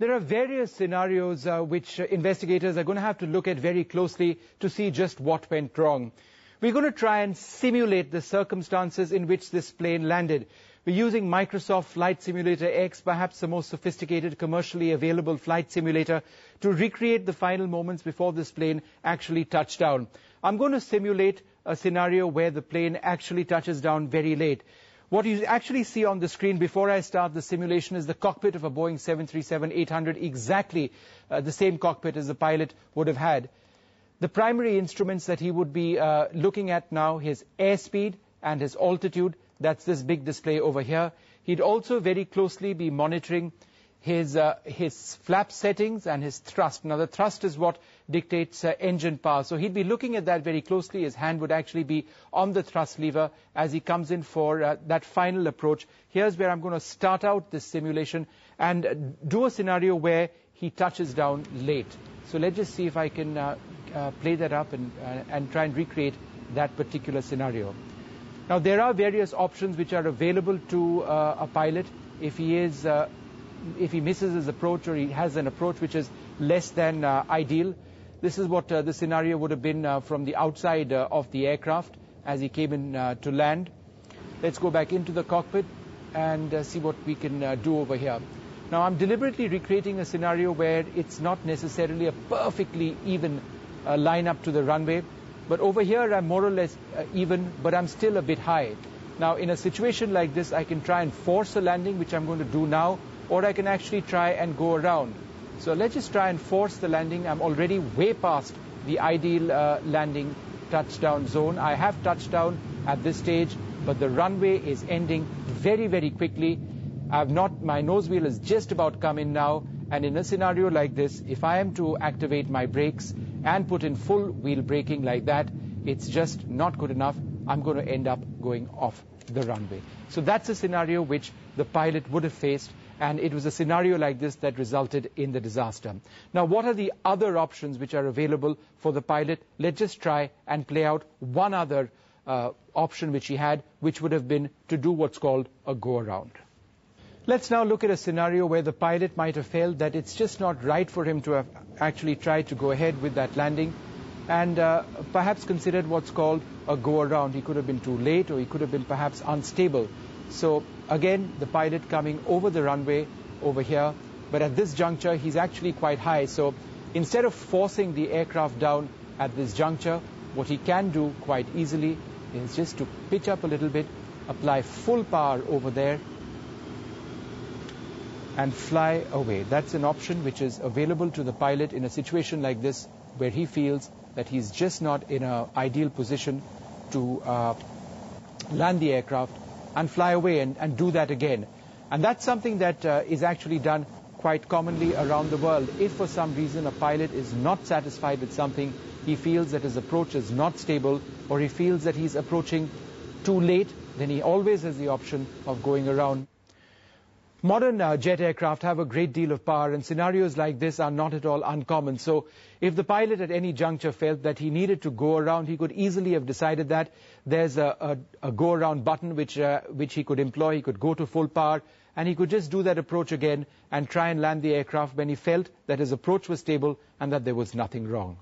There are various scenarios which investigators are going to have to look at very closely to see just what went wrong. We're going to try and simulate the circumstances in which this plane landed. We're using Microsoft Flight Simulator X, perhaps the most sophisticated commercially available flight simulator, to recreate the final moments before this plane actually touched down. I'm going to simulate a scenario where the plane actually touches down very late. What you actually see on the screen before I start the simulation is the cockpit of a Boeing 737-800, exactly the same cockpit as the pilot would have had. The primary instruments that he would be looking at now, his airspeed and his altitude, that's this big display over here. He'd also very closely be monitoring his flap settings and his thrust. Now, the thrust is what dictates engine power. So he'd be looking at that very closely. His hand would actually be on the thrust lever as he comes in for that final approach. Here's where I'm going to start out this simulation and do a scenario where he touches down late. So let's just see if I can play that up and try and recreate that particular scenario. Now, there are various options which are available to a pilot if he misses his approach or he has an approach which is less than ideal. This is what the scenario would have been from the outside of the aircraft as he came in to land. Let's go back into the cockpit and see what we can do over here. Now, I'm deliberately recreating a scenario where it's not necessarily a perfectly even line up to the runway. But over here, I'm more or less even, but I'm still a bit high. Now, in a situation like this, I can try and force a landing, which I'm going to do now, or I can actually try and go around. So let's just try and force the landing. I'm already way past the ideal landing touchdown zone. I have touched down at this stage, but the runway is ending very, very quickly. My nose wheel has just about come in now. And in a scenario like this, if I am to activate my brakes and put in full wheel braking like that, it's just not good enough. I'm going to end up going off the runway. So that's a scenario which the pilot would have faced, and it was a scenario like this that resulted in the disaster. Now, what are the other options which are available for the pilot? Let's just try and play out one other option which he had, which would have been to do what's called a go-around. Let's now look at a scenario where the pilot might have felt that it's just not right for him to have actually tried to go ahead with that landing and perhaps considered what's called a go-around. He could have been too late, or he could have been perhaps unstable. So again, the pilot coming over the runway over here, but at this juncture, he's actually quite high. So instead of forcing the aircraft down at this juncture, what he can do quite easily is just to pitch up a little bit, apply full power over there, and fly away. That's an option which is available to the pilot in a situation like this, where he feels that he's just not in an ideal position to land the aircraft and fly away and do that again. And that's something that is actually done quite commonly around the world. If for some reason a pilot is not satisfied with something, he feels that his approach is not stable, or he feels that he's approaching too late, then he always has the option of going around. Modern jet aircraft have a great deal of power, and scenarios like this are not at all uncommon. So if the pilot at any juncture felt that he needed to go around, he could easily have decided that. There's a go-around button which he could employ. He could go to full power, and he could just do that approach again and try and land the aircraft when he felt that his approach was stable and that there was nothing wrong.